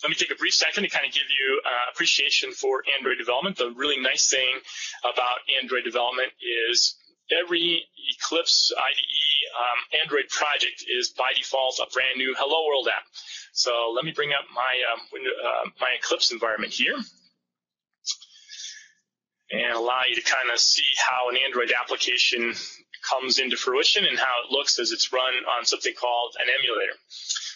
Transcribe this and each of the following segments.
let me take a brief second to kind of give you appreciation for Android development. The really nice thing about Android development is every Eclipse IDE Android project is by default a brand new Hello World app. So let me bring up my Eclipse environment here and allow you to kind of see how an Android application comes into fruition and how it looks as it's run on something called an emulator.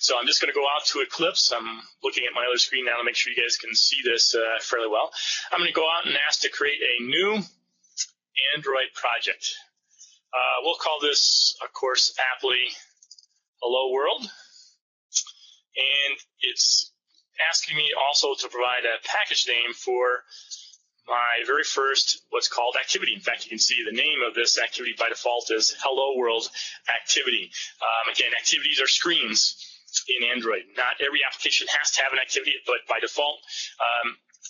So I'm just going to go out to Eclipse. I'm looking at my other screen now to make sure you guys can see this fairly well. I'm going to go out and ask to create a new Android project. We'll call this, of course, aptly Hello World. And it's asking me also to provide a package name for my very first what's called activity. In fact, you can see the name of this activity by default is Hello World Activity. Again, activities are screens in Android. Not every application has to have an activity, but by default,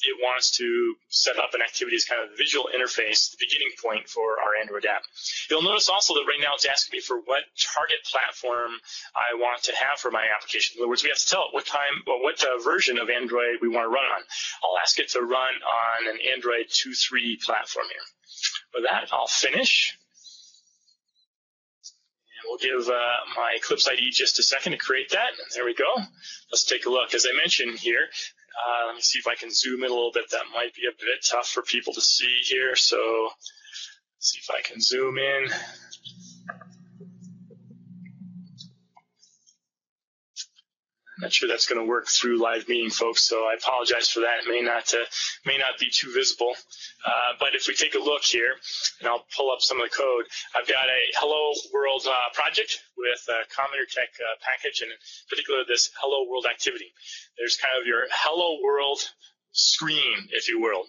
it wants to set up an activity as kind of a visual interface, the beginning point for our Android app. You'll notice also that right now it's asking me for what target platform I want to have for my application. In other words, we have to tell it what version of Android we want to run on. I'll ask it to run on an Android 2.3 platform here. With that, I'll finish. And we'll give my Eclipse IDE just a second to create that. There we go. Let's take a look. As I mentioned here, let me see if I can zoom in a little bit. That might be a bit tough for people to see here. So let's see if I can zoom in. I'm not sure that's going to work through live meeting, folks, so I apologize for that. It may not be too visible. But if we take a look here, and I'll pull up some of the code, I've got a Hello World project with a common Intertech package, and in particular this Hello World activity. There's kind of your Hello World screen, if you will.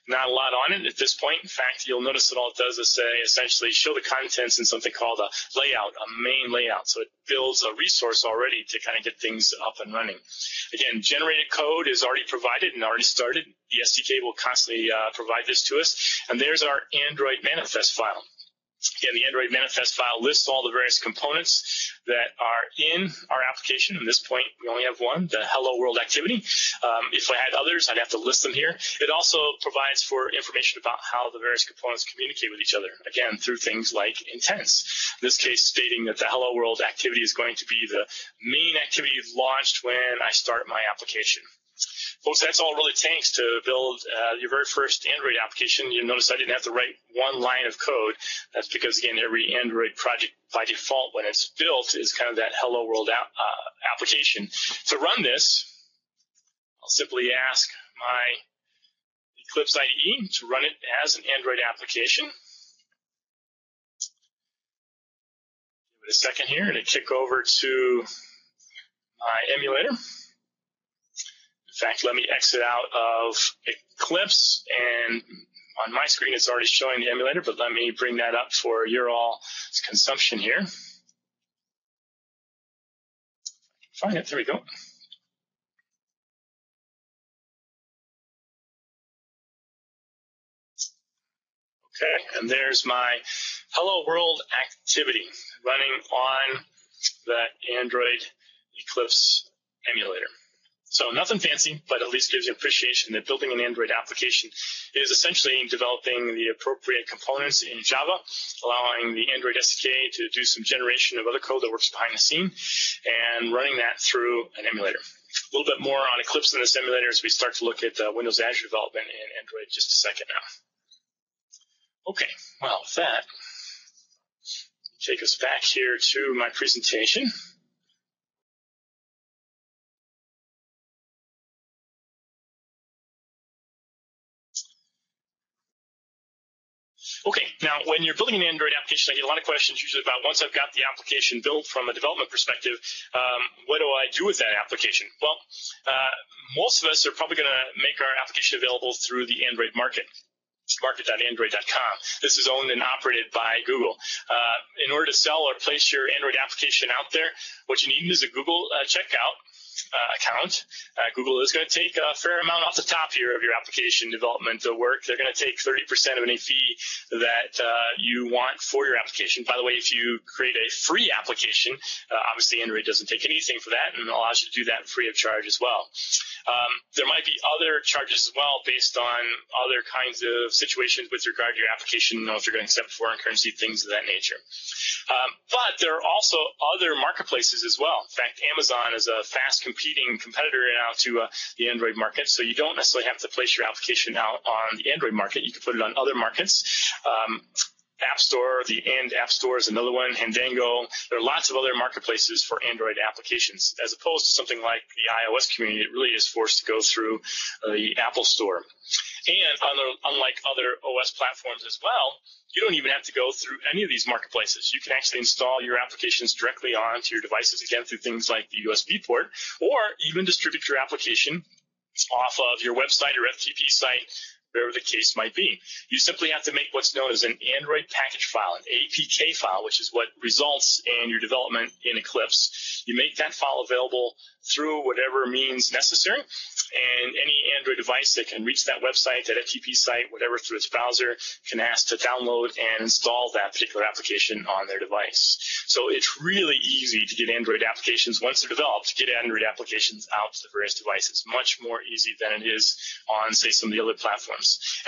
Not a lot on it at this point. In fact, you'll notice that all it does is say essentially show the contents in something called a layout, a main layout. So it builds a resource already to kind of get things up and running. Again, generated code is already provided and already started. The SDK will constantly provide this to us. And there's our Android manifest file. Again, the Android manifest file lists all the various components that are in our application. At this point, we only have one, the Hello World activity. If I had others, I'd have to list them here. It also provides for information about how the various components communicate with each other, again, through things like intents. In this case, stating that the Hello World activity is going to be the main activity launched when I start my application. Folks, that's all it really takes to build your very first Android application. You'll notice I didn't have to write one line of code. That's because, again, every Android project by default, when it's built, is kind of that Hello World application. To run this, I'll simply ask my Eclipse IDE to run it as an Android application. Give it a second here to kick over to my emulator. In fact, let me exit out of Eclipse, and on my screen it's already showing the emulator, but let me bring that up for your all consumption here. Find it, there we go. Okay, and there's my Hello World activity running on the Android Eclipse emulator. So nothing fancy, but at least gives you appreciation that building an Android application is essentially developing the appropriate components in Java, allowing the Android SDK to do some generation of other code that works behind the scene, and running that through an emulator. A little bit more on Eclipse in this emulator as we start to look at Windows Azure development in Android just a second now. Okay, well, with that, take us back here to my presentation. Okay, now when you're building an Android application, I get a lot of questions usually about once I've got the application built from a development perspective, what do I do with that application? Well, most of us are probably going to make our application available through the Android market. Market.android.com. This is owned and operated by Google. In order to sell or place your Android application out there, what you need is a Google checkout account. Google is going to take a fair amount off the top here of your application development work. They're going to take 30% of any fee that you want for your application. By the way, if you create a free application, obviously Android doesn't take anything for that and allows you to do that free of charge as well. There might be other charges as well based on other kinds of situations with regard to your application, if you're going to accept foreign currency, things of that nature. But there are also other marketplaces as well. In fact, Amazon is a fast competing competitor now to the Android market, so you don't necessarily have to place your application out on the Android market. You can put it on other markets. App Store, the And App Store is another one, Fandango. There are lots of other marketplaces for Android applications, as opposed to something like the iOS community that really is forced to go through the Apple Store. And unlike other OS platforms as well, you don't even have to go through any of these marketplaces. You can actually install your applications directly onto your devices, again, through things like the USB port, or even distribute your application off of your website or FTP site, wherever the case might be. You simply have to make what's known as an Android package file, an APK file, which is what results in your development in Eclipse. You make that file available through whatever means necessary, and any Android device that can reach that website, that FTP site, whatever, through its browser, can ask to download and install that particular application on their device. So it's really easy to get Android applications, once they're developed, to get Android applications out to the various devices. Much more easy than it is on, say, some of the other platforms.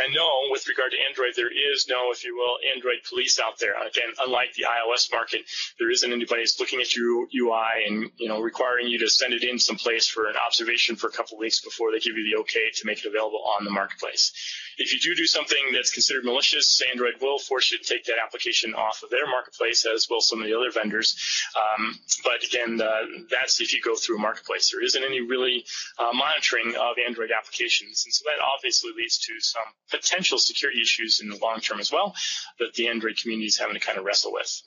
And no, with regard to Android, there is no, if you will, Android police out there. Again, unlike the iOS market, there isn't anybody that's looking at your UI and, requiring you to send it in someplace for an observation for a couple of weeks before they give you the okay to make it available on the marketplace. If you do something that's considered malicious, Android will force you to take that application off of their marketplace, as will some of the other vendors. But again, that's if you go through a marketplace. There isn't any really monitoring of Android applications. And so that obviously leads to some potential security issues in the long term as well that the Android community is having to kind of wrestle with.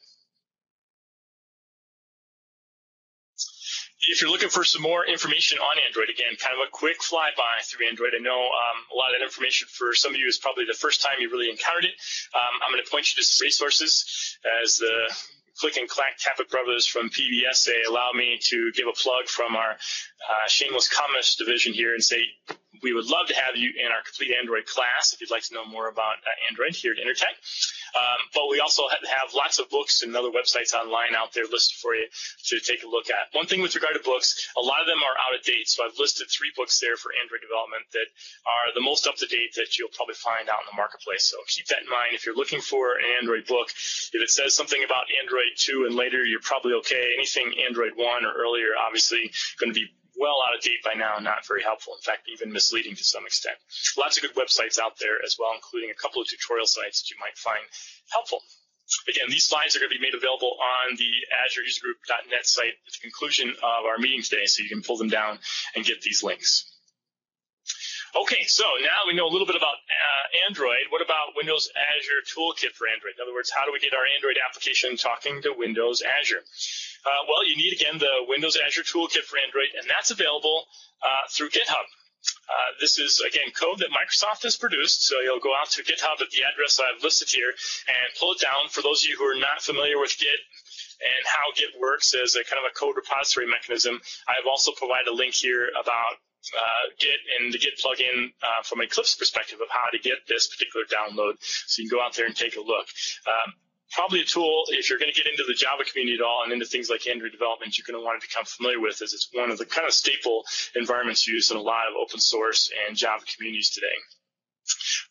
If you're looking for some more information on Android, again, kind of a quick flyby through Android. I know a lot of that information for some of you is probably the first time you really encountered it. I'm going to point you to some resources. As the Click and Clack Tappet brothers from PBS say, allow me to give a plug from our shameless commerce division here and say, we would love to have you in our complete Android class if you'd like to know more about Android here at Intertech. But we also have lots of books and other websites online out there listed for you to take a look at. One thing with regard to books, a lot of them are out of date, so I've listed 3 books there for Android development that are the most up-to-date that you'll probably find out in the marketplace. So keep that in mind. If you're looking for an Android book, if it says something about Android 2 and later, you're probably okay. Anything Android 1 or earlier, obviously going to be well out of date by now, not very helpful. In fact, even misleading to some extent. Lots of good websites out there as well, including a couple of tutorial sites that you might find helpful. Again, these slides are going to be made available on the AzureUserGroup.net site at the conclusion of our meeting today, so you can pull them down and get these links. Okay, so now we know a little bit about Android. What about Windows Azure Toolkit for Android? In other words, how do we get our Android application talking to Windows Azure? Well, you need, again, the Windows Azure Toolkit for Android, and that's available through GitHub. This is, again, code that Microsoft has produced, so you'll go out to GitHub at the address I've listed here and pull it down. For those of you who are not familiar with Git and how Git works as a kind of a code repository mechanism, I have also provided a link here about Git and the Git plugin from Eclipse perspective of how to get this particular download. So you can go out there and take a look. Probably a tool, if you're going to get into the Java community at all and into things like Android development, you're going to want to become familiar with, as it's one of the kind of staple environments used in a lot of open source and Java communities today.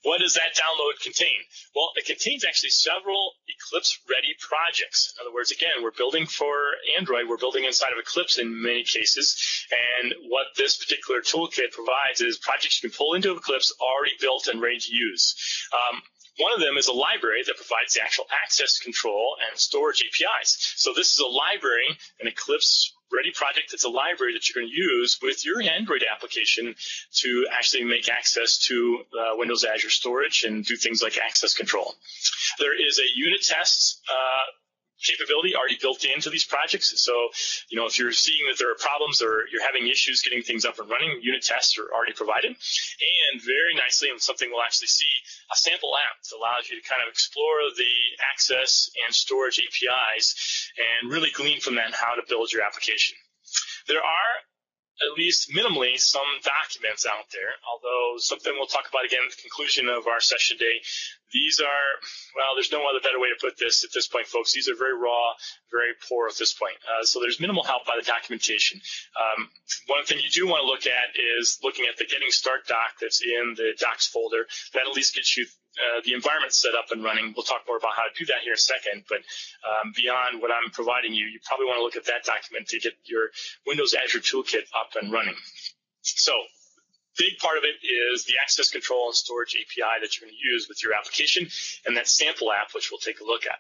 What does that download contain? Well, it contains actually several Eclipse-ready projects. In other words, again, we're building for Android. We're building inside of Eclipse in many cases. And what this particular toolkit provides is projects you can pull into Eclipse already built and ready to use. One of them is a library that provides the actual access control and storage APIs. So this is a library, an Eclipse-ready project that's a library that you're going to use with your Android application to actually make access to Windows Azure storage and do things like access control. There is a unit test capability already built into these projects. So, if you're seeing that there are problems or you're having issues getting things up and running, unit tests are already provided. And very nicely, and something we'll actually see, a sample app that allows you to kind of explore the access and storage APIs and really glean from that how to build your application. There are at least minimally some documents out there, although something we'll talk about again at the conclusion of our session today. These are, well, there's no other better way to put this at this point, folks. These are very raw, very poor at this point. So there's minimal help by the documentation. One thing you do want to look at is looking at the Getting Start doc that's in the docs folder. That at least gets you the environment set up and running. We'll talk more about how to do that here in a second, but beyond what I'm providing you, you probably want to look at that document to get your Windows Azure Toolkit up and running. So big part of it is the access control and storage API that you're going to use with your application and that sample app, which we'll take a look at.